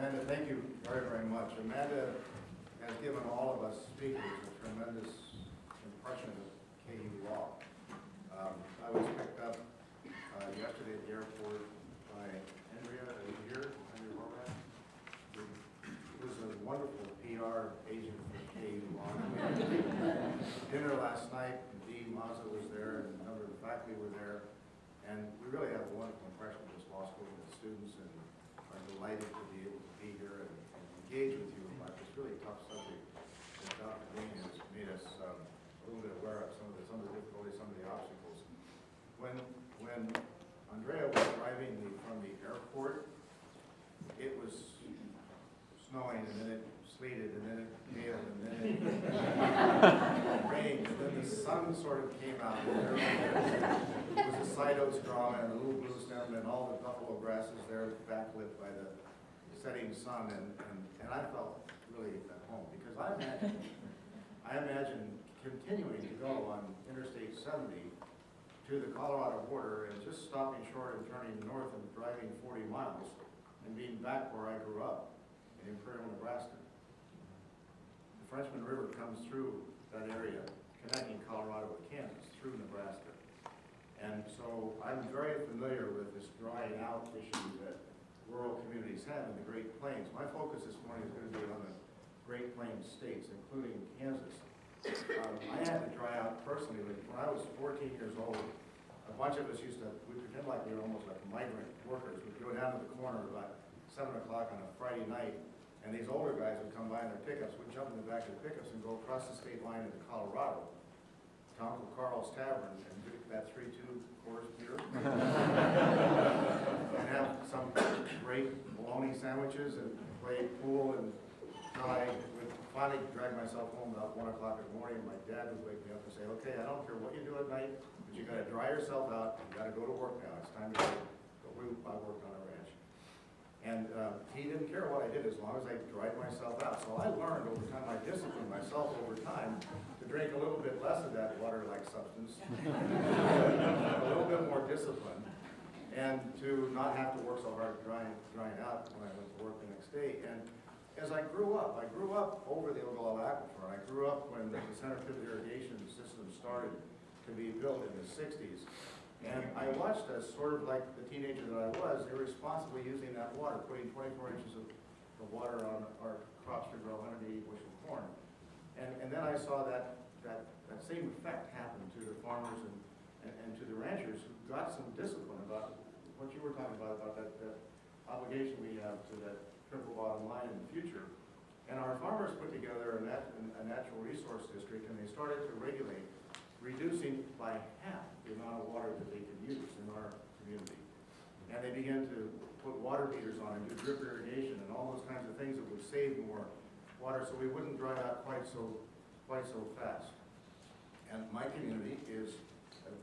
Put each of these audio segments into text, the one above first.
Amanda, thank you very, very much. Amanda has given all of us speakers a tremendous impression of KU law. I was picked up yesterday at the airport by Andrea here. Andrea Horvath. It was a wonderful PR agent for KU law. We had dinner last night, and Dee Mazza was there, and a number of the faculty were there. And we really have a wonderful impression of this law school and the students, and are delighted to be able to be here and engage with you about this really tough subject that Dr. Dean has made us a little bit aware of some of the difficulties, some of the obstacles. When Andrea was driving me from the airport, it was snowing, and then it sleeted, and then it hailed, and then it rained, and then the sun sort of came out. And it was a cytostrom and a little blue stem, and all the buffalo grasses there backlit by the setting sun, and I felt really at home, because I imagine continuing to go on Interstate 70 to the Colorado border and just stopping short and turning north and driving 40 miles and being back where I grew up in Imperial, Nebraska. The Frenchman River comes through that area, connecting Colorado with Kansas through Nebraska. And so I'm very familiar with this drying out issue that rural communities have in the Great Plains. My focus this morning is going to be on the Great Plains states, including Kansas. I had to dry out personally. When I was 14 years old, a bunch of us we pretend like we were almost like migrant workers. We'd go down to the corner about 7 o'clock on a Friday night, and these older guys would come by in their pickups. We'd jump in the back of the pickups and go across the state line into Colorado to Uncle Carl's Tavern and drink that 3-2 course beer and have some great bologna sandwiches and play pool. And I would finally drag myself home about 1 o'clock in the morning, and my dad would wake me up and say, "Okay, I don't care what you do at night, but you got to dry yourself out. You got to go to work now. It's time to go." I worked on a ranch, and he didn't care what I did as long as I dried myself out. So I learned over time, I disciplined myself over time to drink a little bit less of that water-like substance, a little bit more discipline, and to not have to work so hard drying out when I went to work the next day. And as I grew up over the Ogallala Aquifer. I grew up when the center pivot irrigation system started to be built in the 60s. And I watched us, sort of like the teenager that I was, irresponsibly using that water, putting 24 inches of water on our crops to grow 180 bushel corn. And then I saw that same effect happen to the farmers and to the ranchers who got some discipline about what you were talking about that obligation we have to that triple bottom line in the future. And our farmers put together a natural resource district, and they started to regulate, reducing by half the amount of water that they could use in our community. And they began to put water meters on and do drip irrigation and all those kinds of things that would save more water, so we wouldn't dry out quite so fast. And my community is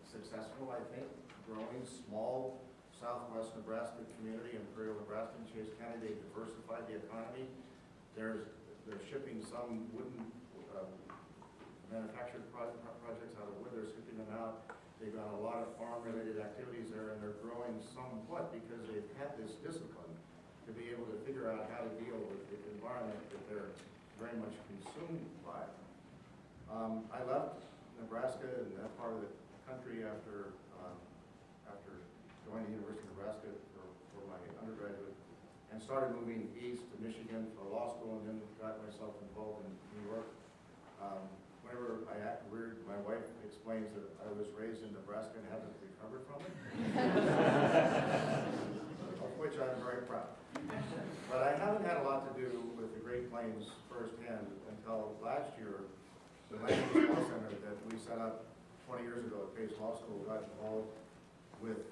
successful, I think, growing small Southwest Nebraska community, Imperial, Nebraska, and Chase County. They've diversified the economy. They're shipping some wooden manufactured projects out of wood. They're shipping them out. They've got a lot of farm-related activities there, and they're growing somewhat because they've had this discipline to be able to figure out how to deal with the environment that they're very much consumed by. I left Nebraska and that part of the country after joining the University of Nebraska for my undergraduate, and started moving east to Michigan for law school, and then got myself involved in New York. Whenever I act weird, my wife explains that I was raised in Nebraska and haven't recovered from it, of which I'm very proud. But I haven't had a lot to do with the Great Plains firsthand until last year. The Land Use Law Center that we set up 20 years ago at Pace Law School got involved with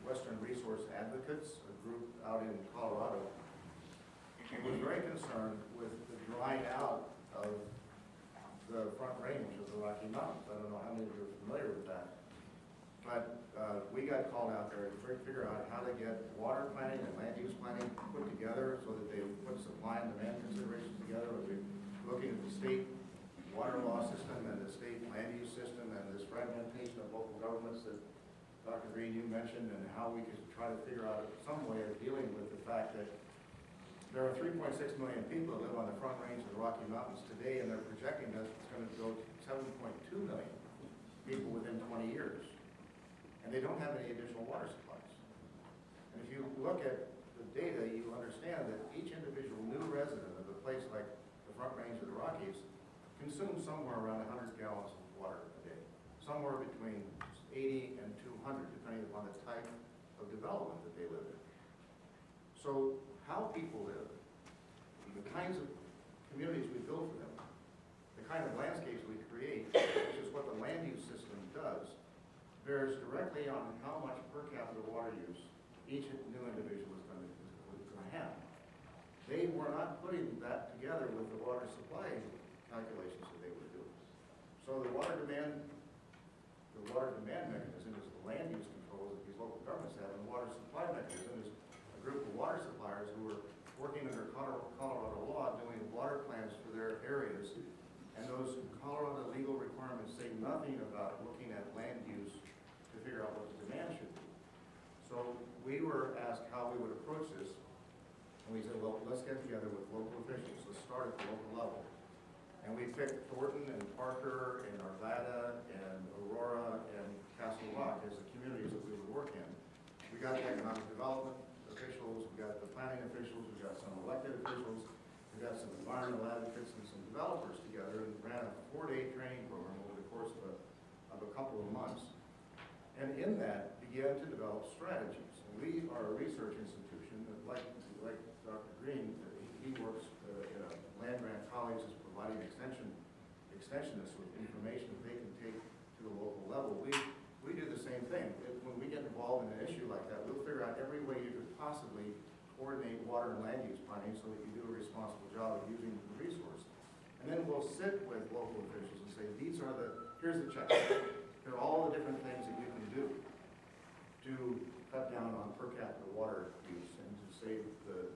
Western Resource Advocates, a group out in Colorado, and was very concerned with the drying out of the Front Range of the Rocky Mountains. I don't know how many of you are familiar with that, but we got called out there to figure out how to get water planning and land use planning put together so that they put supply and demand considerations together. We're looking at the state water law system and the state land use system and this fragmentation of local governments that Dr. Green, you mentioned, and how we could try to figure out some way of dealing with the fact that There are 3.6 million people that live on the Front Range of the Rocky Mountains today, and they're projecting that it's going to go to 7.2 million people within 20 years. And they don't have any additional water supplies. And if you look at the data, you understand that each individual new resident of a place like the Front Range of the Rockies consumes somewhere around 100 gallons of water a day, somewhere between 80 and 200, depending upon the type of development that they live in. So how people live, the kinds of communities we build for them, the kind of landscapes we create, which is what the land use system does, bears directly on how much per capita water use each new individual is going to have. They were not putting that together with the water supply calculations that they were doing. So the water demand mechanism is the land use controls that these local governments have, and the water supply mechanism is a group of water suppliers who are working under Colorado law doing water plans for their areas, and those Colorado legal requirements say nothing about looking at land use to figure out what the demand should be. So we were asked how we would approach this, and we said, well, let's get together with local officials. Let's start at the local level. And we picked Thornton and Parker and Arvada and Aurora and Castle Rock as the communities that we would work in. We got the economic development officials, we got the planning officials, we got some elected officials, we got some environmental advocates and some developers together and ran a 4-day training program over the course of a couple of months. And in that began to develop strategies. And we are a research institution that, like Dr. Green, he works in a land grant college is providing extensionists with information that they can take to the local level. We do the same thing. When we get involved in an issue like that, we'll figure out every way you could possibly coordinate water and land use planning so that you do a responsible job of using the resource. And then we'll sit with local officials and say, here's the checklist. Here are all the different things that you can do to cut down on per capita water use and to save the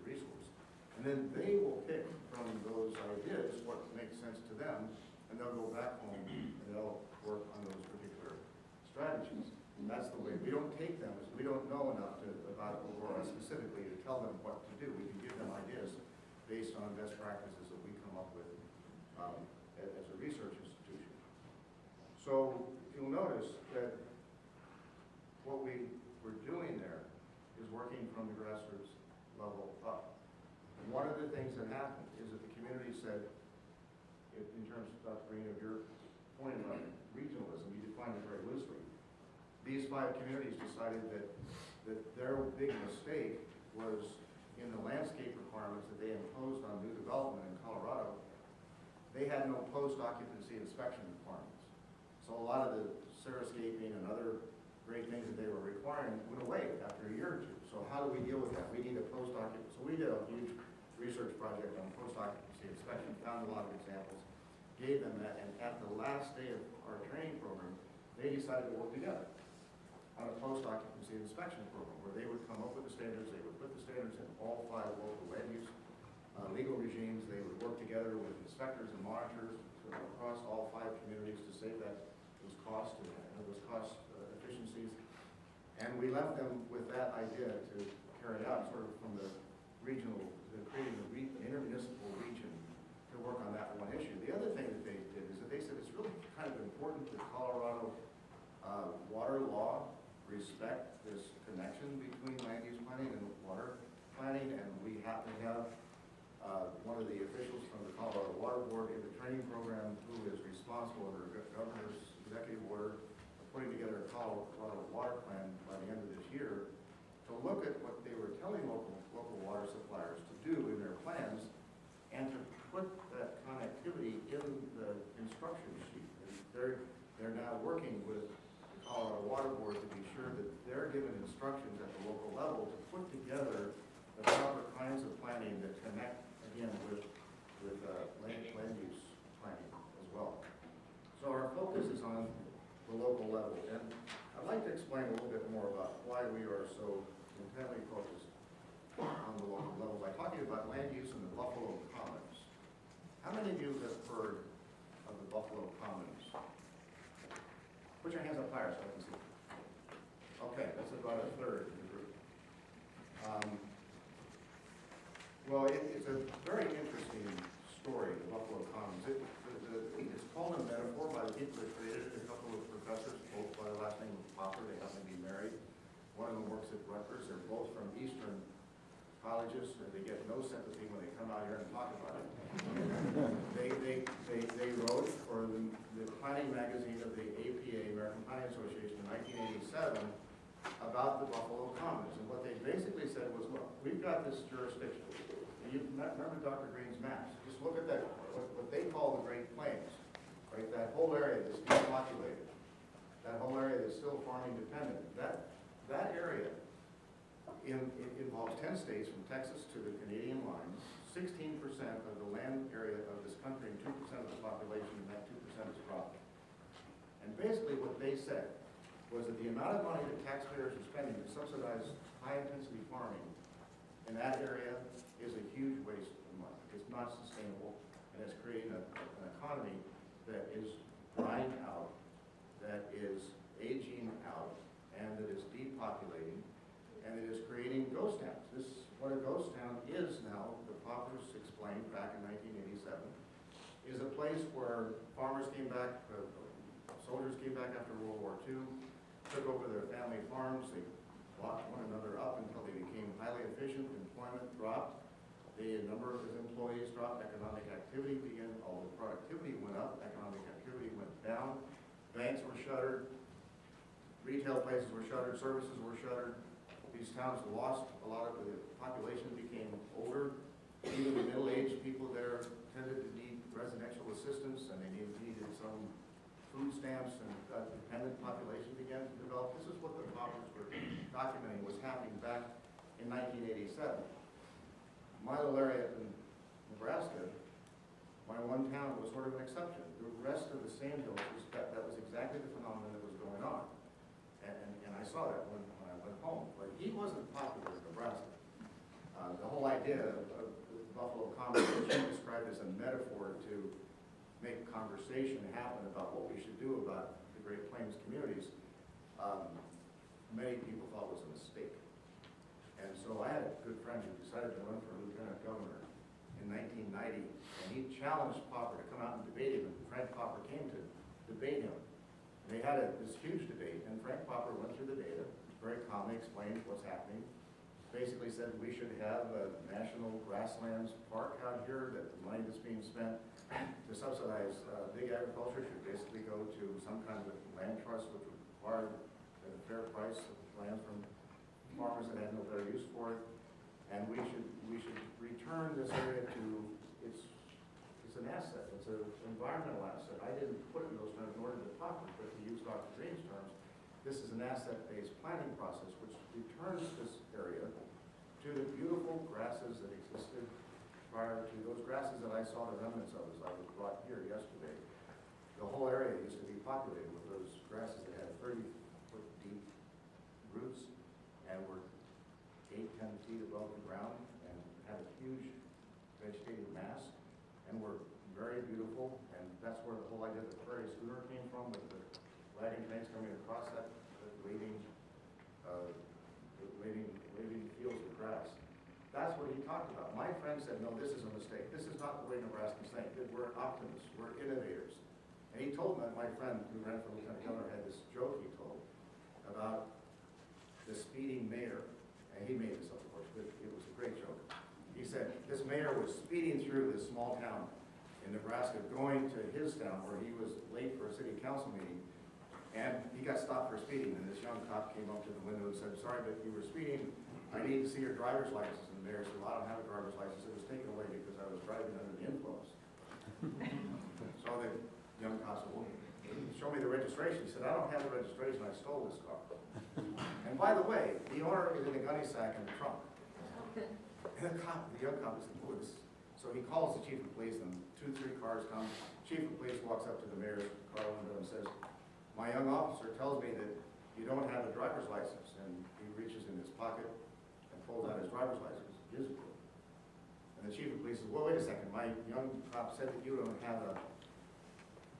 resource. And then they will pick from those ideas what makes sense to them, and they'll go back home and they'll work on those particular strategies. And that's the way. We don't take them, we don't know enough about Aurora specifically to tell them what to do. We can give them ideas based on best practices that we come up with as a research institution. So you'll notice that what we were doing there is working from the grassroots level up. And one of the things that happened is that the community said, in terms of Dr. Green, of your point about regionalism, you defined it very loosely. These 5 communities decided that their big mistake was in the landscape requirements that they imposed on new development in Colorado. They had no post-occupancy inspection requirements. So a lot of the xeriscaping and other great things that they were requiring went away after a year or two. So how do we deal with that? We need a post-occupancy. So we did a huge research project on post-occupancy inspection, found a lot of examples, gave them that, and at the last day of our training program, they decided to work together on a post-occupancy inspection program where they would come up with the standards, they would put the standards in all 5 local land use legal regimes, they would work together with inspectors and monitors across all 5 communities to save those cost efficiencies. And we left them with that idea to carry out sort of from the regional, creating an intermunicipal region to work on that one issue. The other thing that they did is that they said it's really kind of important that Colorado water law respect this connection between land use planning and water planning, and we happen to have one of the officials from the Colorado Water Board in the training program who is responsible under the governor's executive order of putting together a Colorado water plan by the end of this year to look at what they were telling local water suppliers to do in their plans and to put that connectivity in the instruction sheet. And they're now working with the Colorado Water Board to be sure that they're given instructions at the local level to put together the proper kinds of planning that connect, again, with land use planning as well. So our focus is on the local level. And I'd like to explain a little bit more about why we are so intently focused on the local level by talking about land use in the Buffalo Commons. How many of you have heard of the Buffalo Commons? Put your hands up higher so I can see. Okay, that's about a third of the group. Well, it's a very interesting story, the Buffalo Commons. It's called a metaphor by the people that created it. A couple of professors, both by the last name of Popper, they happen to be married. One of them works at Rutgers. They're both from Eastern colleges. They get no sympathy when they come out here and talk about it. They wrote for the planning magazine of the APA, American Planning Association, in 1987 about the Buffalo Commons. And what they basically said was, look, we've got this jurisdiction. And you remember Dr. Green's maps. Just look at that, what they call the Great Plains, right? That whole area that's depopulated, that whole area that's still farming dependent. That area involves 10 states from Texas to the Canadian line, 16% of the land area of this country and 2% of the population, and that 2% is crop. And basically what they said was that the amount of money that taxpayers are spending to subsidize high-intensity farming in that area is a huge waste of money. It's not sustainable, and it's creating an economy that is drying out, that is aging out, and that is depopulating, and it is creating ghost towns. This, what a ghost town is now, the Poppers explained back in 1987, is a place where farmers came back, soldiers came back after World War II, took over their family farms, they locked one another up until they became highly efficient, employment dropped, the number of employees dropped, economic activity began, although productivity went up, economic activity went down, banks were shuttered, retail places were shuttered, services were shuttered. These towns lost a lot of the population, became older. Even the middle-aged people there tended to need residential assistance, and they needed some food stamps, and a dependent population began to develop. This is what the Poppers were documenting was happening back in 1987. My little area in Nebraska, my one town was sort of an exception. The rest of the sandhills, that was exactly the phenomenon that was going on. And I saw that when I went home. But he wasn't popular in Nebraska. The whole idea of the Buffalo Commons, which he described as a metaphor to make conversation happen about what we should do about the Great Plains communities, many people thought was a mistake. And so I had a good friend who decided to run for lieutenant governor in 1990, and he challenged Popper to come out and debate him, and Frank Popper came to debate him. And they had this huge debate, and Frank Popper went through the data, very calmly explained what's happening, basically said we should have a national grasslands park out here, that the money that's being spent to subsidize big agriculture should basically go to some kind of land trust which would require a fair price of land from farmers that had no better use for it. And we should return this area to it's an asset. It's an environmental asset. I didn't put it in those terms nor did the Popper, but to use Dr. Green's terms, this is an asset-based planning process which returns this area to the beautiful grasses that existed prior to those grasses that I saw the remnants of as I was brought here yesterday. The whole area used to be populated with those grasses that had 30-foot deep roots and were 8-10 feet above the ground and had a huge vegetative mass and were very beautiful. And that's where the whole idea of the prairie schooner came from, with the wagon trains coming across that waving fields of grass. That's what he talked about. My friend said, no, this is a mistake. This is not the way Nebraskans think. We're optimists. We're innovators. And he told me, my friend who ran for lieutenant governor had this joke he told about the speeding mayor. And he made this up, of course, but it was a great joke. He said this mayor was speeding through this small town in Nebraska, going to his town where he was late for a city council meeting. And he got stopped for speeding, and this young cop came up to the window and said, sorry, but you were speeding. I need to see your driver's license. And the mayor said, well, I don't have a driver's license. It was taken away because I was driving under the influence. So the young cop said, well, show me the registration. He said, I don't have the registration. I stole this car. And by the way, the owner is in a gunny sack in the trunk. And the young cop said, oh, this. So he calls the chief of police, and 2-3 cars come. Chief of police walks up to the mayor's car window and says, my young officer tells me that you don't have a driver's license. And he reaches in his pocket and pulls out his driver's license. Gives it to him. And the chief of police says, well, wait a second. My young cop said that you don't have a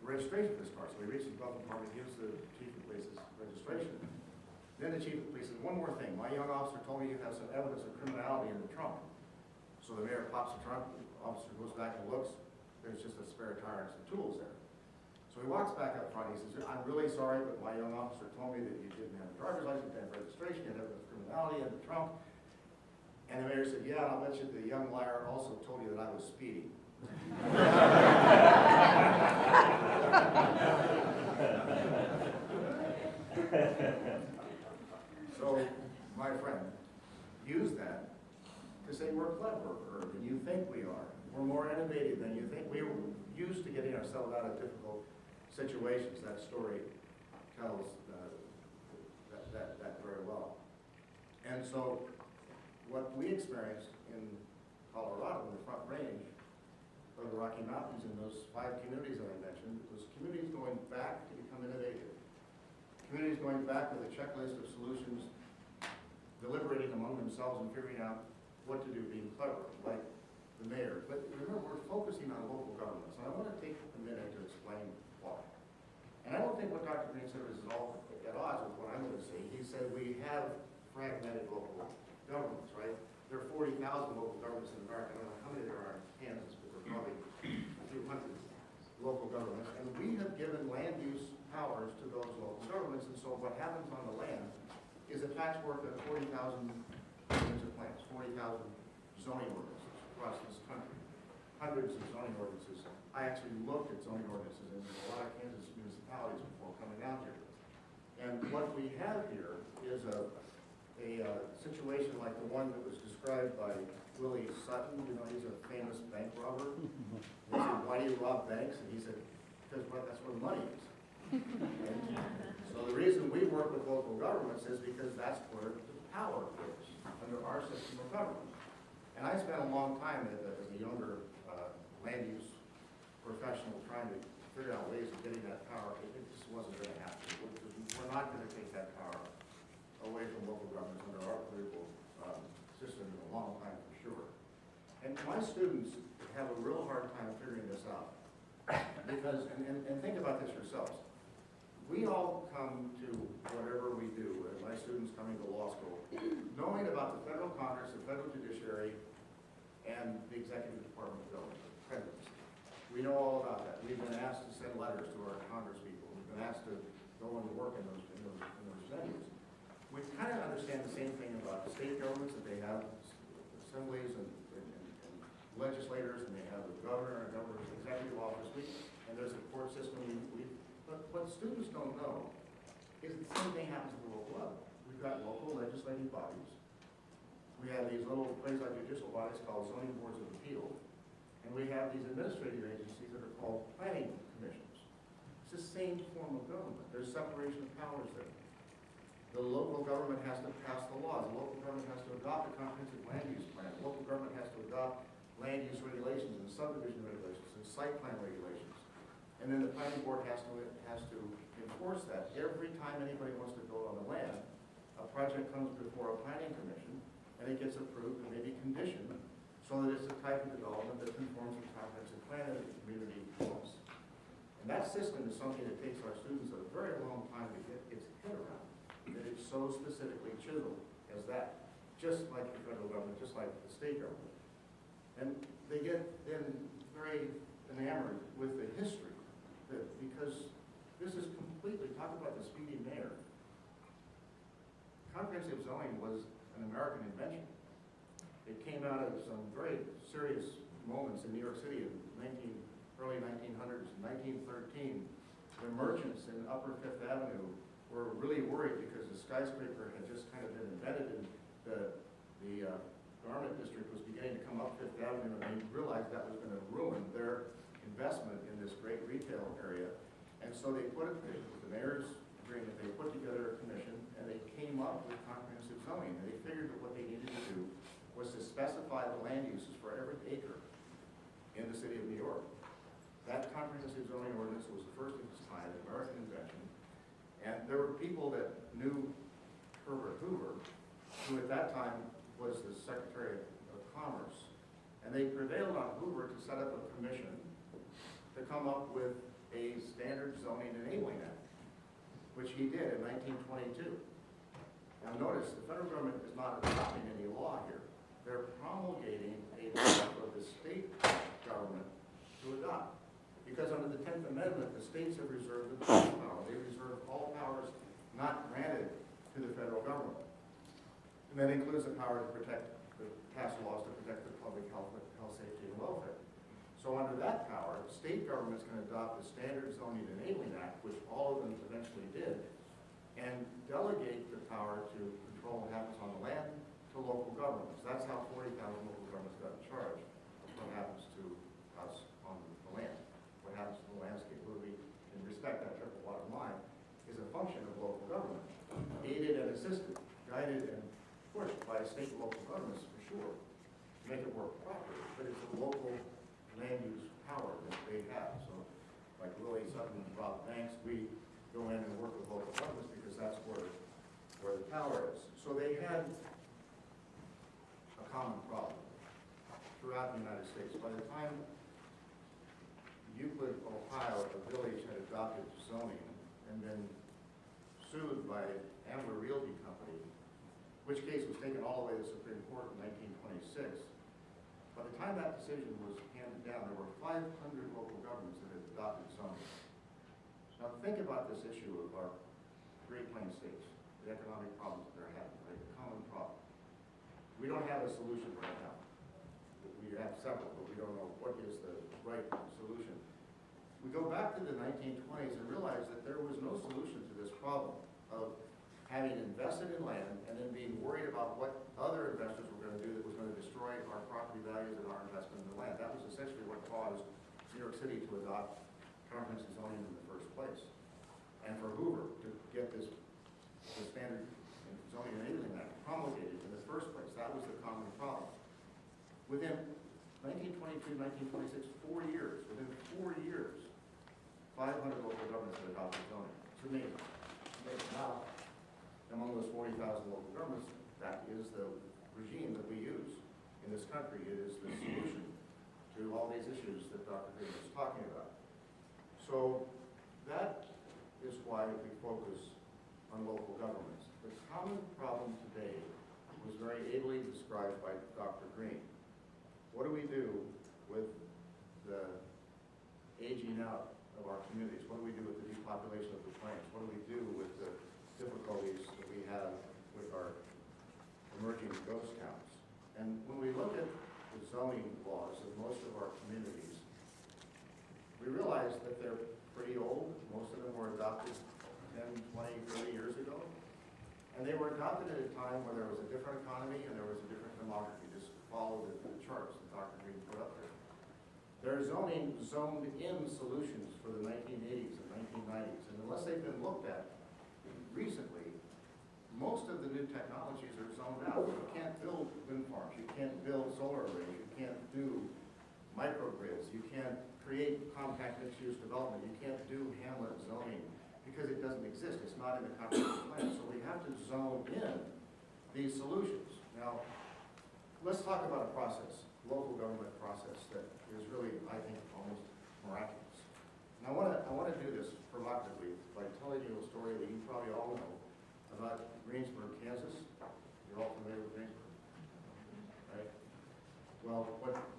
registration for this car. So he reaches the glove compartment, gives the chief of police's registration. Then the chief of police says, one more thing. My young officer told me you have some evidence of criminality in the trunk. So the mayor pops the trunk, the officer goes back and looks, there's just a spare tire and some tools there. So he walks back up front, he says, I'm really sorry, but my young officer told me that you didn't have a driver's license, didn't have registration, you had evidence of criminality in the trunk. And the mayor said, yeah, I'll bet you the young liar also told you that I was speeding. So, my friend, use that to say we're cleverer than you think we are. We're more innovative than you think. We're used to getting ourselves out of difficult situations. That story tells that very well. And so, what we experienced in Colorado, in the Front Range of the Rocky Mountains, in those 5 communities that I mentioned, was communities going back to become innovative. Communities going back with a checklist of solutions, deliberating among themselves and figuring out what to do, being clever, like the mayor. But remember, we're focusing on local governments, and I want to take a minute to explain why. And I don't think what Dr. Green said is at all at odds with what I'm going to say. He said we have fragmented local governments, right? There are 40,000 local governments in America. I don't know how many there are in Kansas, but there are probably a few hundred local governments. And we have given land use powers to those local governments. And so what happens on the land is a patchwork of 40,000 units of plans, 40,000 zoning ordinances across this country, hundreds of zoning ordinances. I actually looked at zoning ordinances in a lot of Kansas municipalities before coming out here. And what we have here is a situation like the one that was described by Willie Sutton. You know, he's a famous bank robber. They said, why do you rob banks? And he said, because that's where the money is. So the reason we work with local governments is because that's where the power is under our system of government. And I spent a long time as a younger land use professional trying to figure out ways of getting that power. It just wasn't going to happen. We're not going to take that power away from local governments under our political system in a long time for sure. And my students have a real hard time figuring this out. Because, and think about this yourselves. We all come to whatever we do, and my students coming to law school, knowing about the federal Congress, the federal judiciary, and the executive department of government, the presidency. We know all about that. We've been asked to send letters to our Congress people. We've been asked to go into work in those venues. We kind of understand the same thing about the state governments, that they have assemblies and legislators, and they have the governor and governor's executive office, and there's a court system. But what students don't know is the same thing happens at the local level. We've got local legislative bodies. We have these little quasi-judicial bodies called zoning boards of appeal, and we have these administrative agencies that are called planning commissions. It's the same form of government. There's separation of powers there. The local government has to pass the laws. The local government has to adopt a comprehensive land use plan. The local government has to adopt land use regulations and subdivision regulations and site plan regulations. And then the planning board has to enforce that. Every time anybody wants to build on the land, a project comes before a planning commission, and it gets approved and maybe conditioned so that it's a type of development that conforms to the comprehensive plan that the community wants. And that system is something that takes our students a very long time to get its head around. That it's so specifically chiseled as that, just like the federal government, just like the state government. And they get then very enamored with the history, because this is completely, talk about the speedy mayor. Comprehensive zoning was an American invention. It came out of some very serious moments in New York City in early 1900s, 1913. The merchants in Upper Fifth Avenue were really worried because the skyscraper had just kind of been invented, and the garment district was beginning to come up Fifth Avenue, and they realized that was going to ruin their investment in this great retail area. And so they put it, with the mayor's agreement, they put together a commission, and they came up with comprehensive zoning. And they figured that what they needed to do was to specify the land uses for every acre in the city of New York. That comprehensive zoning ordinance was the first of its kind, an American invention. And there were people that knew Herbert Hoover, who at that time was the Secretary of Commerce. And they prevailed on Hoover to set up a commission to come up with a standard zoning enabling act, which he did in 1922. Now notice, the federal government is not adopting any law here. they're promulgating a law for the state government to adopt. Because under the 10th Amendment, the states have reserved the police power. They reserve all powers not granted to the federal government. And that includes the power to pass laws to protect the public health, safety, and welfare. So under that power, state governments can adopt the Standard Zoning Enabling Act, which all of them eventually did, and delegate the power to control what happens on the land to local governments. That's how 40,000 local governments got in charge of what happens to us on the land, what happens to the landscape. Where we can respect that triple bottom line is a function of local government, aided and assisted, guided and pushed by state and local governments for sure, to make it work properly. But it's a local land use power that they have. So like Willie Sutton and Rob Banks, we go in and work with local governments because that's where the power is. So they had a common problem throughout the United States. By the time Euclid, Ohio, a village had adopted zoning and been sued by Ambler Realty Company, which case was taken all the way to the Supreme Court in 1926. By the time that decision was handed down, there were 500 local governments that had adopted zoning. Now think about this issue of our Great Plains states, the economic problems that they're having, right? A common problem. We don't have a solution right now. We have several, but we don't know what is the right solution. We go back to the 1920s and realize that there was no solution to this problem of having invested in land and then being worried about what other investors were going to do that was going to destroy our property values and our investment in the land. That was essentially what caused New York City to adopt comprehensive zoning in the first place. And for Hoover to get the Standard Zoning Enabling Act promulgated in the first place. That was the common problem. Within 1922, 1926, 4 years, within 4 years, 500 local governments had adopted zoning. It's amazing. Now, among those 40,000 local governments, that is the regime that we use in this country. It is the solution to all these issues that Dr. Green was talking about. So that is why we focus on local governments. The common problem today was very ably described by Dr. Green. What do we do with the aging out of our communities? What do we do with the depopulation of the plains? What do we do with the difficulties that we have with our emerging ghost towns? And when we look at the zoning laws of most of our communities, we realize that they're pretty old. Most of them were adopted 10, 20, 30 years ago. And they were adopted at a time where there was a different economy and there was a different demography. Just follow the charts that Dr. Green put up there. They're zoning zoned in solutions for the 1980s and 1990s. And unless they've been looked at recently, most of the new technologies are zoned out. You can't build wind farms, you can't build solar arrays, you can't do microgrids, you can't create compact mixed-use development, you can't do hamlet zoning because it doesn't exist. It's not in the comprehensive plan. So we have to zone in these solutions. Now, let's talk about a process, local government process that is really, I think, almost miraculous. And I want to do this provocatively by telling you a story that you probably all know about Greensburg, Kansas. You're all familiar with Greensburg, right? Well,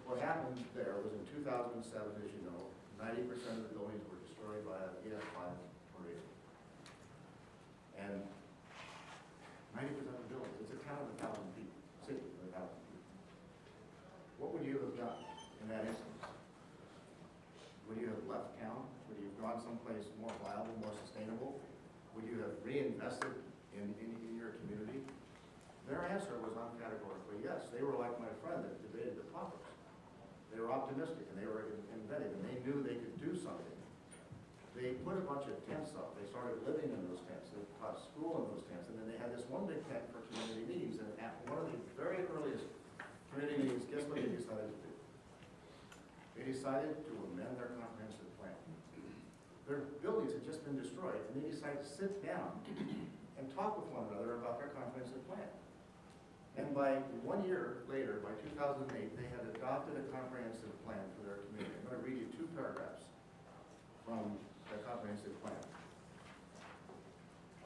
what happened there was in 2007, as you know, 90% of the buildings were destroyed by an EF5 tornado. And 90% of the buildings, it's a town of 1,000 people, city of 1,000 people. What would you have done in that instance? Would you have left town? Would you have gone someplace more viable, more sustainable? Would you have reinvested in your community? Their answer was uncategorically yes. They were like my friend that debated the topics. They were optimistic and they were inventive and they knew they could do something. They put a bunch of tents up. They started living in those tents. They taught school in those tents. And then they had this one big tent for community meetings. And at one of the very earliest community meetings, guess what they decided to do? They decided to amend their comprehensive plan. Their buildings had just been destroyed, and they decided to sit down and talk with one another about their comprehensive plan. And by 1 year later, by 2008, they had adopted a comprehensive plan for their community. I'm going to read you 2 paragraphs from the comprehensive plan.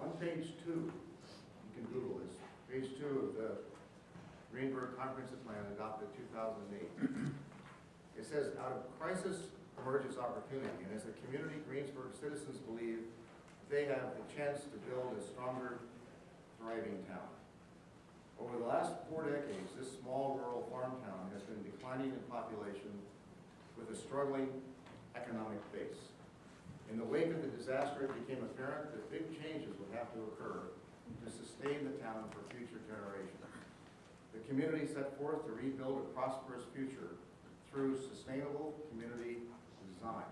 On page 2, you can Google this, page 2 of the Greensburg Comprehensive Plan adopted 2008. It says, out of crisis emerges opportunity, and as a community, Greensburg citizens believe they have the chance to build a stronger, thriving town. Over the last 4 decades, this small rural farm town has been declining in population with a struggling economic base. In the wake of the disaster, it became apparent that big changes would have to occur to sustain the town for future generations. The community set forth to rebuild a prosperous future through sustainable community design.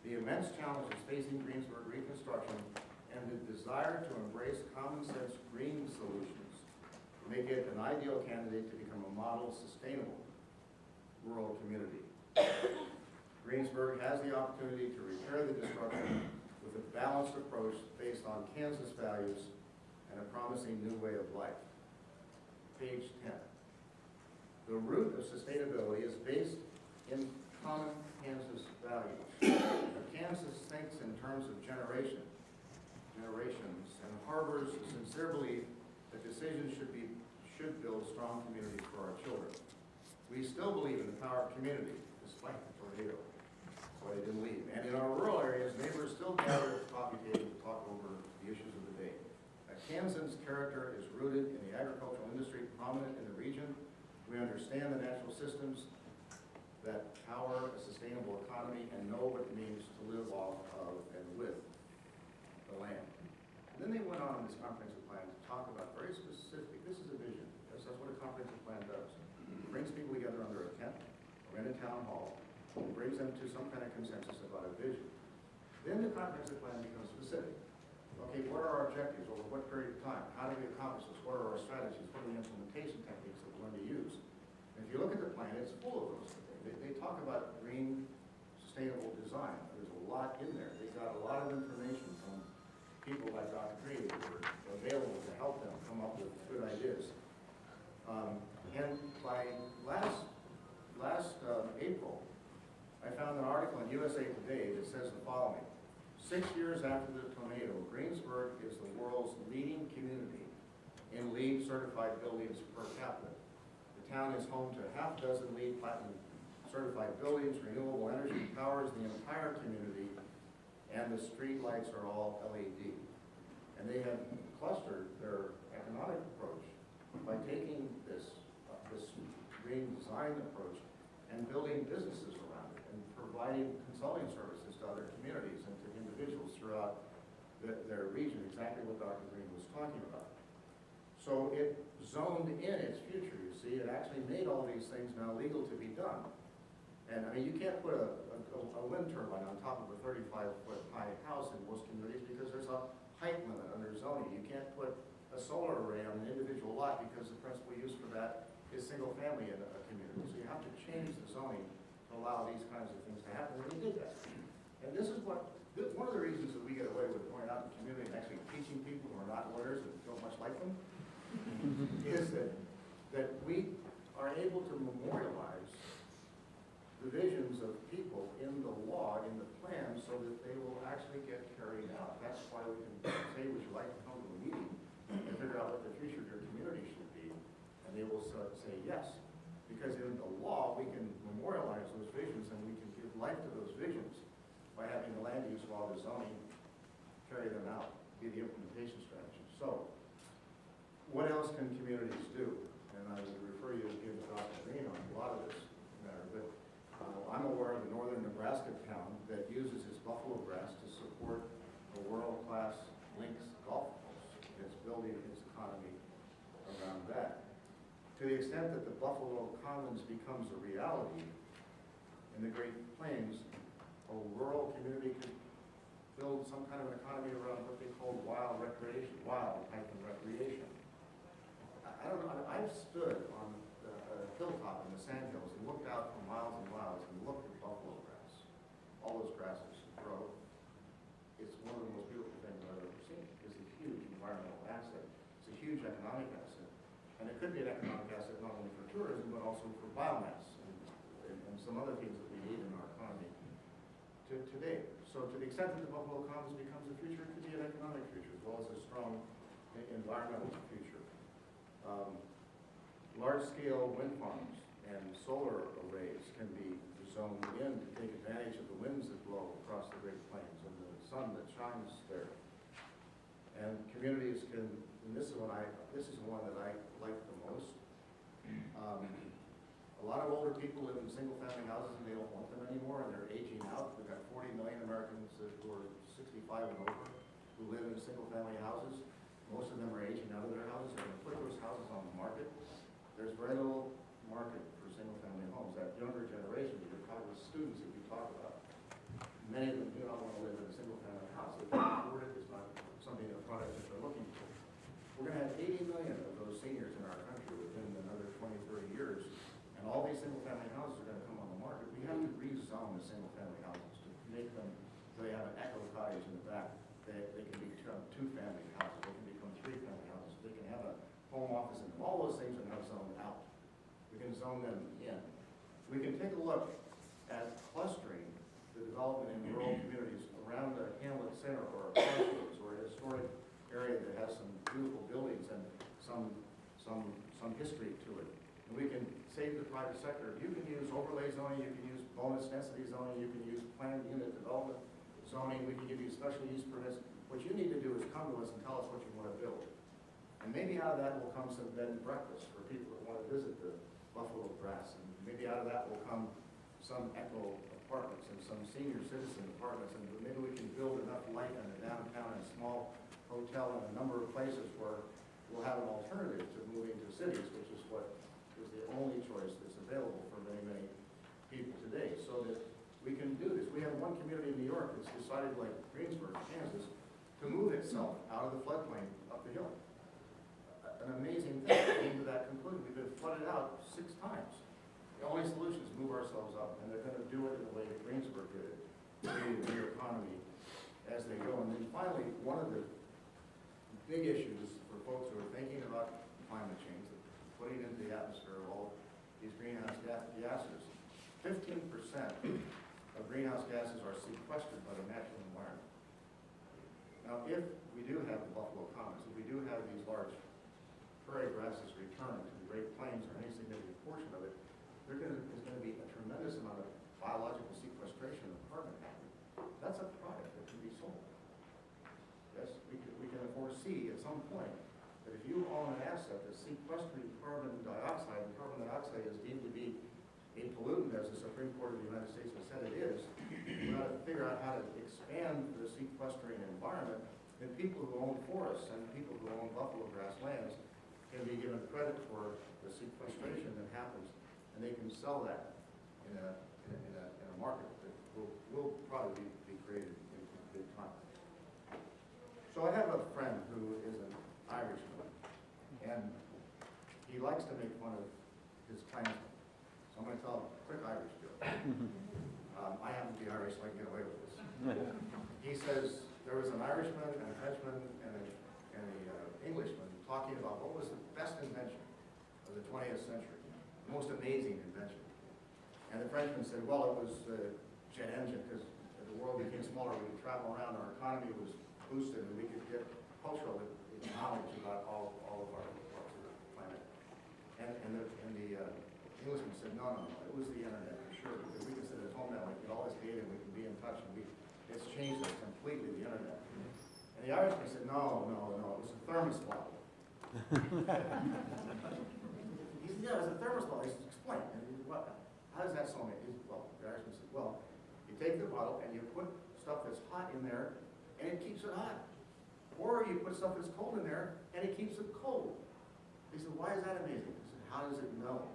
The immense challenges facing Greensburg reconstruction and the desire to embrace common sense green solutions make it an ideal candidate to become a model sustainable rural community. Greensburg has the opportunity to repair the destruction with a balanced approach based on Kansas values and a promising new way of life. Page 10. The root of sustainability is based in common Kansas values. Kansas thinks in terms of generations, and harbors a sincere belief that decisions should build strong communities for our children. We still believe in the power of community, despite the tornado. So they didn't leave. And in our rural areas, neighbors still gather at the coffee table to talk over the issues of the day. Kansas character is rooted in the agricultural industry prominent in the region. We understand the natural systems that power a sustainable economy and know what it means to live off of and with the land. And then they went on in this comprehensive plan to talk about very specific, this is a vision, that's what a comprehensive plan does. It brings people together under a tent or in a town hall, and brings them to some kind of consensus about a vision. Then the comprehensive plan becomes specific. Okay, what are our objectives over what period of time? How do we accomplish this? What are our strategies? What are the implementation techniques that we're going to use? And if you look at the plan, it's full of those things. They talk about green, sustainable design. There's a lot in there. They got a lot of information from people like Dr. Green who were available to help them come up with good ideas. And by last April, I found an article in USA Today that says the following. 6 years after the tornado, Greensburg is the world's leading community in LEED certified buildings per capita. The town is home to half a dozen LEED Platinum certified buildings, renewable energy powers the entire community, and the street lights are all LED. And they have clustered their economic approach by taking this green design approach and building businesses around it and providing consulting services to other communities and to individuals throughout their region, exactly what Dr. Green was talking about. So it zoned in its future, you see. It actually made all these things now legal to be done. And I mean, you can't put a wind turbine on top of a 35-foot high house in most communities because there's a height limit under zoning. You can't put a solar array on an individual lot because the principal use for that is single family in a community. So you have to change the zoning to allow these kinds of things to happen, and they did that. And this is one of the reasons that we get away with going out in the community and actually teaching people who are not lawyers and don't much like them, is that we are able to memorialize the visions of people in the law, in the plan, so that they will actually get carried out. That's why we can say, would you like to come to a meeting and figure out what the future of your community should be? And they will say yes. Because in the law, we can memorialize those visions and we can give life to those visions by having the land use law, the zoning, carry them out, be the implementation strategy. So, what else can communities do? And I would refer you to give Dr. Green on a lot of this matter, but I'm aware of a northern Nebraska town that uses its buffalo grass to support a world-class links golf course. It's building its economy around that. To the extent that the Buffalo Commons becomes a reality in the Great Plains, a rural community could build some kind of an economy around what they call wild recreation, wild type of recreation. I don't know, I've stood on a hilltop in the sandhills and looked out for miles and miles and looked at buffalo grass. All those grasses grow. It's one of the most beautiful things I've ever seen. It's a huge environmental asset. It's a huge economic asset. And it could be an economic asset not only for tourism, but also for biomass and some other things that we need in our economy today. So to the extent that the Buffalo Commons becomes a future, it could be an economic future as well as a strong environmental future. Large-scale wind farms and solar arrays can be zoned in to take advantage of the winds that blow across the Great Plains and the sun that shines there. And communities can, and this is one that I like the most. A lot of older people live in single-family houses and they don't want them anymore, and they're aging out. We've got 40 million Americans who are 65 and over who live in single-family houses. Most of them are aging out of their houses. They're going to put those houses on the market. There's very little market for single-family homes. That younger generation, you could probably with students if you talk about, many of them do not want to live in a single-family house. They can't afford it. It's not something, a product that they're looking for. We're going to have 80 million of those seniors in our country within another 20, 30 years, and all these single-family houses are going to come on the market. We have to rezone the single-family houses to make them so they have an echo cottage in the back. They can become two-family houses. They can become three-family houses. They can have a home office in them. All those things are now zoned out. We can zone them in. We can take a look at clustering the development in rural communities around a hamlet center or a crossroads or a historic area that has some beautiful buildings and some history to it. And we can save the private sector. You can use overlay zoning, you can use bonus density zoning, you can use planned unit development zoning, we can give you special use permits. What you need to do is come to us and tell us what you want to build. And maybe out of that will come some bed and breakfast for people that want to visit the Buffalo Grass. And maybe out of that will come some eco apartments and some senior citizen apartments. And maybe we can build enough light in the downtown and a small hotel and a number of places where we'll have an alternative to moving to cities, which is what is the only choice that's available for many, many people today. So that we can do this. We have one community in New York that's decided, like Greensburg, Kansas, to move itself out of the floodplain up the hill. An amazing thing. Came to that conclusion. We've been flooded out 6 times. The only solution is move ourselves up, and they're going to do it in the way that Greensburg did it, creating a new economy as they go. And then finally, one of the big issues for folks who are thinking about climate change, putting into the atmosphere all these greenhouse gases, 15% of greenhouse gases are sequestered by the natural environment. Now, if we do have the Buffalo Commons, if we do have these large prairie grasses return to the Great Plains or any significant portion of it, there's going to be a tremendous amount of biological sequestration of carbon happening. That's a product that can be sold. Yes, we can foresee at some point that if you own an asset that's sequestering carbon dioxide, and carbon dioxide is deemed to be a pollutant, as the Supreme Court of the United States has said it is, we got to figure out how to expand the sequestering environment, and people who own forests and people who own buffalo grass lands can be given credit for the sequestration that happens, and they can sell that in a market that will probably be created in good time. So I have a friend who is an Irishman, and he likes to make fun of his clansmen. So I'm going to tell a quick Irish joke. I happen to be Irish, so I can get away with this. He says there was an Irishman and a Frenchman and an Englishman talking about what was the best invention of the 20th century, the most amazing invention. And the Frenchman said, well, it was the jet engine, because as the world became smaller, we could travel around, our economy was boosted, and we could get cultural knowledge about all of our parts of the planet. And the Englishman said, no, it was the internet, for sure, because we can sit at home now, we get all this data, and we can be in touch, and it's changed us completely, the internet. And the Irishman said, no, it was a thermos bottle. He said, yeah, it was a thermos bottle. He said, explain. And he said, well, how does that so make? Well, the Irishman said, well, you take the bottle and you put stuff that's hot in there, and it keeps it hot. Or you put stuff that's cold in there, and it keeps it cold. He said, why is that amazing? He said, how does it know?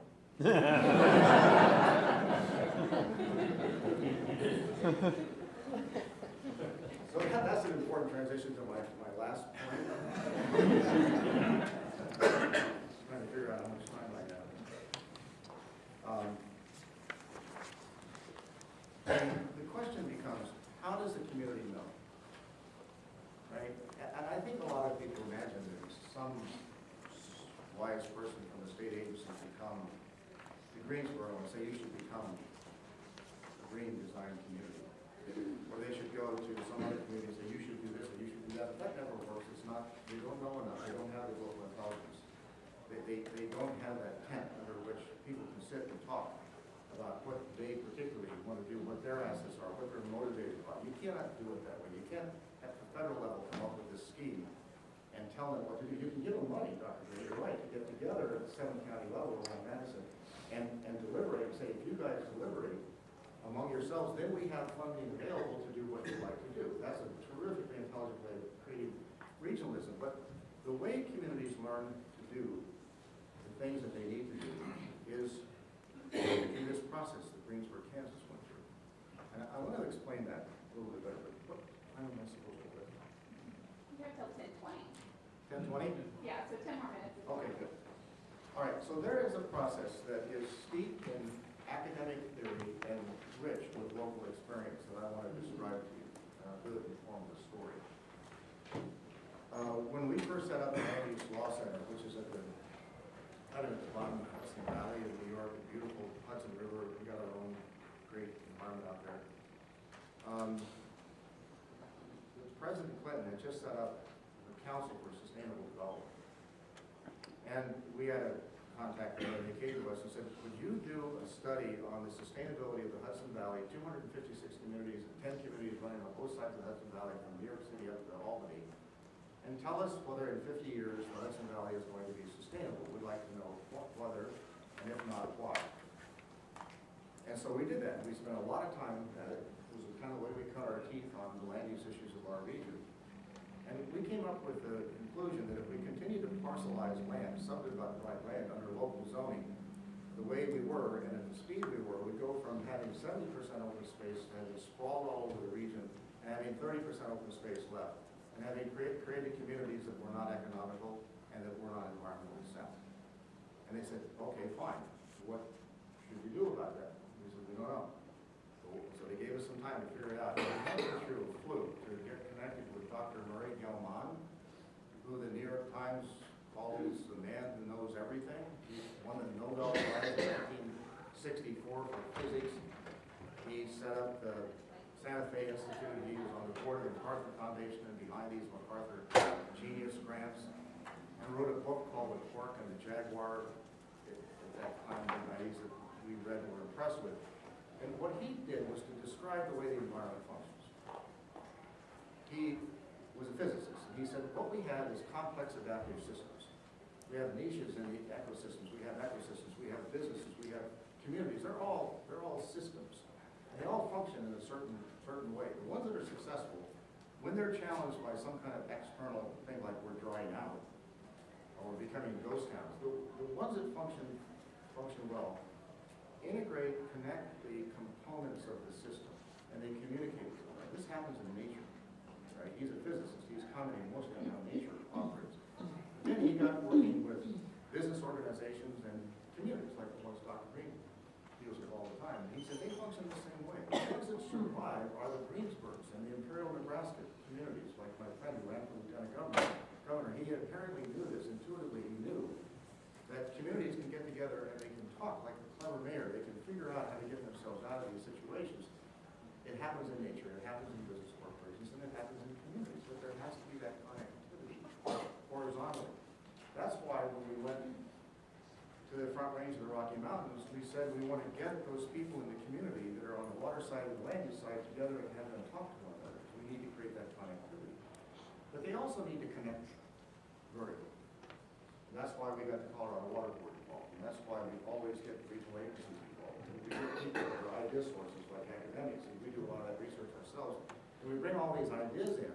So that's an important transition to my last point. Trying to figure out how much time I have. And the question becomes, how does the community know? Right? And I think a lot of people imagine that some wise person from the state agency should come to Greensboro and say you should become a green design community. Or they should go to some other community and say you should do this or you should do that. But that never works. It's not, they don't know enough. They don't have the local intelligence. They they don't have that tent under which people can sit and talk about what they particularly want to do, what their assets are, what they're motivated by. You cannot do it that way. You can't at the federal level come up with this scheme and tell them what to do. You can give them money, Dr. Gray, you're right, to get together at the 7-county level around Madison and deliberate and say, if you guys deliberate among yourselves, then we have funding available to do what you'd like to do. That's a terrifically intelligent way of creating regionalism. But the way communities learn to do the things that they need to do is in this process that Greensburg, Kansas went through. And I want to explain that a little bit better. But what time am I supposed to live? You have till 10:20. 10:20? Yeah, so 10 more minutes. Okay, good. All right, so there is a process that is steeped in academic theory and rich with local experience that I want to describe to you with it in the form of a story. When we first set up the Land Use Law Center, which is at the bottom of the Hudson Valley of New York, a beautiful Hudson River, we got our own great environment out there. President Clinton had just set up the Council for Sustainable Development. And we had a contact there, and they came to us and said, would you do a study on the sustainability of the Hudson Valley, 256 communities and 10 communities running on both sides of the Hudson Valley from New York City up to Albany, and tell us whether in 50 years the Hudson Valley is going to be sustainable. We'd like to know whether, and if not, why. And so we did that. We spent a lot of time at it. It was the kind of way we cut our teeth on the land use issues of our region. And we came up with the conclusion that if we continue to parcelize land, subdivide land under local zoning, the way we were and at the speed we were, we'd go from having 70% open space to having sprawled all over the region and having 30% open space left, and having created communities that were not economical and that were not environmentally sound. And they said, okay, fine. What should we do about that? We said, we don't know. So they gave us some time to figure it out. And we went through a fluke to get connected with Dr. Murray Gell-Mann, who the New York Times calls the man who knows everything. He won the Nobel Prize in 1964 for physics. He set up the Santa Fe Institute. He was on the board of the MacArthur Foundation and behind these MacArthur Genius Grants, and wrote a book called The Cork and the Jaguar at that time in the 90s that we read and were impressed with. And what he did was to describe the way the environment functions. He was a physicist, and he said, what we have is complex adaptive systems. We have niches in the ecosystems, we have businesses, we have communities. They're all systems. And they all function in a certain way. The ones that are successful, when they're challenged by some kind of external thing like we're drying out, or becoming ghost towns, the ones that function well integrate, connect the components of the system, and they communicate with one another. This happens in nature. Right? He's a physicist. He's commenting mostly on how nature operates. But then he got working with business organizations and communities, like the ones Dr. Green deals with all the time. And he said they function the same way. The ones that survive are the Greensburgs and the Imperial Nebraska communities, like my friend who ran for lieutenant governor. He apparently knew this. Intuitively, he knew that communities can get together and they can talk like a clever mayor. They can figure out how to get themselves out of these situations. It happens in nature, it happens in business corporations, and it happens in communities. But there has to be that connectivity horizontally. That's why when we went to the front range of the Rocky Mountains, we said we want to get those people in the community that are on the water side and the land use side together and have them talk to one another. So we need to create that connectivity. But they also need to connect vertically. And that's why we got the Colorado Water Board involved. And that's why we always get regional agencies involved. And we get people that are idea sources like academics, and we do a lot of that research ourselves. And we bring all these ideas in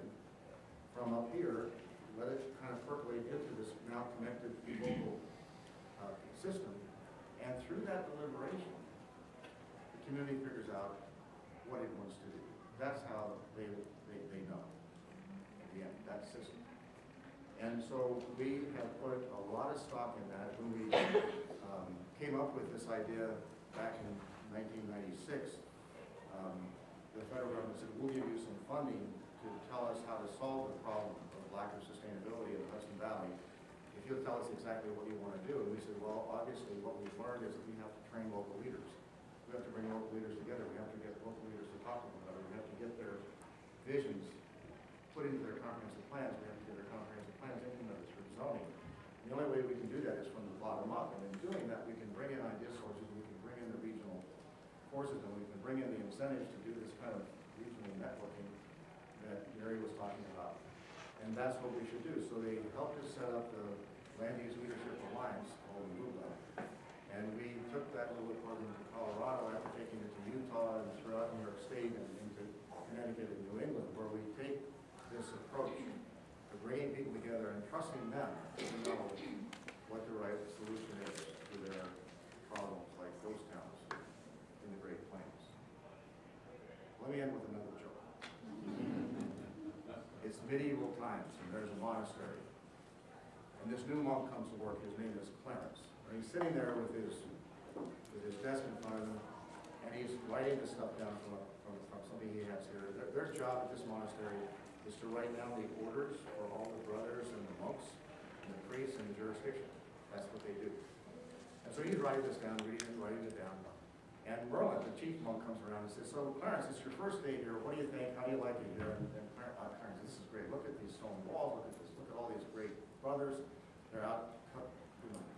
from up here, let it kind of percolate into this now connected local system. And through that deliberation, the community figures out what it wants to do. That's how they know at the end, that system. And so we have put a lot of stock in that. When we came up with this idea back in 1996, the federal government said, we'll give you some funding to tell us how to solve the problem of lack of sustainability in the Hudson Valley if you'll tell us exactly what you want to do. And we said, well, obviously what we've learned is that we have to train local leaders. We have to bring local leaders together. We have to get local leaders to talk to one another. We have to get their visions put into their comprehensive plans. We have to get their comprehensive plans implemented through zoning. And the only way we can do that is from the bottom up. And in doing that, we can bring in idea sources, we can bring in the regional forces, and we can bring in the incentives to do this kind of regional networking that Mary was talking about. And that's what we should do. So they helped us set up the Land Use Leadership Alliance, called MULA. And we took that little program to Colorado after taking it to Utah and throughout New York State and into Connecticut and New England, where we take this approach to bringing people together and trusting them to know what the right solution is to their problems, like ghost towns in the Great Plains. Let me end with another joke. It's medieval times, and there's a monastery. And this new monk comes to work. His name is Clarence. And he's sitting there with his desk in front of him, and he's writing this stuff down from something he has here. Their job at this monastery is to write down the orders for all the brothers and the monks and the priests and the jurisdiction. That's what they do. And so he's writing this down, reading it, writing it down. And Merlin, the chief monk, comes around and says, "So Clarence, it's your first day here. What do you think? How do you like it here?" And Clarence, "This is great. Look at these stone walls. Look at this. Look at all these great brothers. They're out,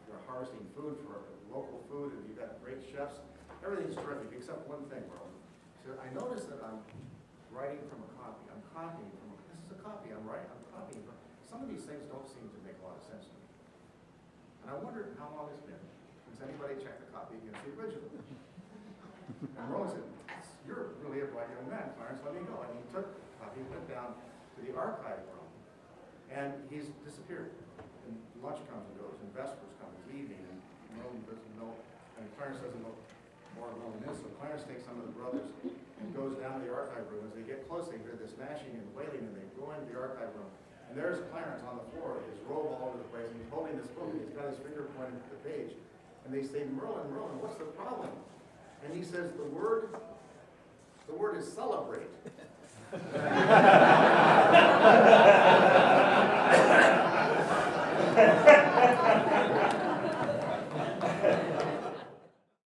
they're harvesting food for local food, and you've got great chefs. Everything's terrific, except one thing, Merlin." He said, "I noticed that I'm writing from a copy. I'm copying from a, this is a copy. I'm copying from. Some of these things don't seem to make a lot of sense to me. And I wondered how long it's been since anybody checked the copy against the original." And Merlin said, "You're really a bright young man, Clarence. Let me go." And he took the copy, went down to the archive room, and he's disappeared. And lunch comes and goes, and vespers come, it's evening, and Merlin doesn't know, and Clarence doesn't know more than Merlin is. So Clarence takes some of the brothers and goes down to the archive room. As they get close, they hear this gnashing and wailing, and they go into the archive room. And there's Clarence on the floor, his robe all over the place, and he's holding this book, and he's got his finger pointed at the page. And they say, "Merlin, Merlin, what's the problem?" And he says, the word is celebrate."